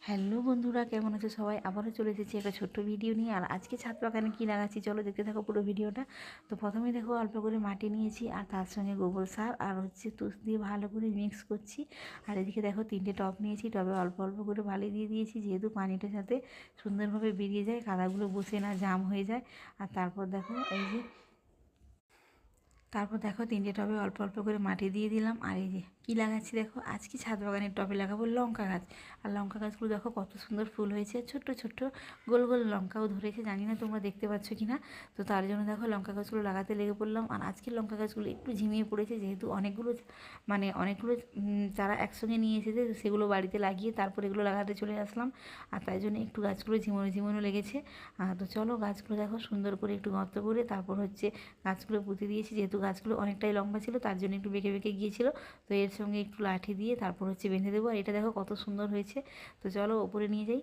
Hello বন্ধুরা, কেমন আছো সবাই? আবারও চলে এসেছি একটা ছোট্ট ভিডিও নিয়ে। আর আজকে ছাদ বাগানে কী লাগাচ্ছি চলো দেখতে থাকো পুরো ভিডিওটা। তো প্রথমে দেখো অল্প করে মাটি নিয়েছি আর তার সঙ্গে গোবর সার আর হচ্ছে তুষ দিয়ে ভালো করে মিক্স করছি। আর এদিকে দেখো 3টে টব নিয়েছি, টবে অল্প অল্প করে বালি দিয়ে দিয়েছি, যেহেতু পানিটা যাতে সুন্দরভাবে বেরিয়ে যায়, কাদাগুলো বসে না জাম হয়ে যায়। আর তারপর দেখো এই যে 3টে টবে অল্প অল্প করে মাটি দিয়ে দিলাম। আর এই যে কী লাগাচ্ছি দেখো, আজকে ছাদ বাগানের টবে লাগাবো লঙ্কা গাছ। আর লঙ্কা গাছগুলো দেখো কত সুন্দর ফুল হয়েছে, ছোট্ট ছোট্ট গোল গোল লঙ্কাও ধরেছে, জানি না তোমরা দেখতে পাচ্ছ কি না। তো তার জন্য দেখো লঙ্কা গাছগুলো লাগাতে লেগে পড়লাম। আর আজকের লঙ্কা গাছগুলো একটু ঝিমিয়ে পড়েছে, যেহেতু অনেকগুলো চারা একসঙ্গে নিয়ে এসেছে, সেগুলো বাড়িতে লাগিয়ে তারপর এগুলো লাগাতে চলে আসলাম। আর তাই জন্য একটু গাছগুলো ঝিমোনো ঝিমোনো লেগেছে। তো চলো গাছগুলো দেখো সুন্দর করে একটু গর্ত করে তারপর হচ্ছে গাছগুলো পুঁতে দিয়েছি, যেহেতু গাছগুলো অনেকটাই লম্বা ছিল তার জন্য একটু বেঁকে বেঁকে গিয়েছিল। তো এর সঙ্গে একটু লাঠি দিয়ে তারপর হচ্ছে বেঁধে দেবো। আর এটা দেখো কত সুন্দর হয়েছে। তো চলো ওপরে নিয়ে যাই।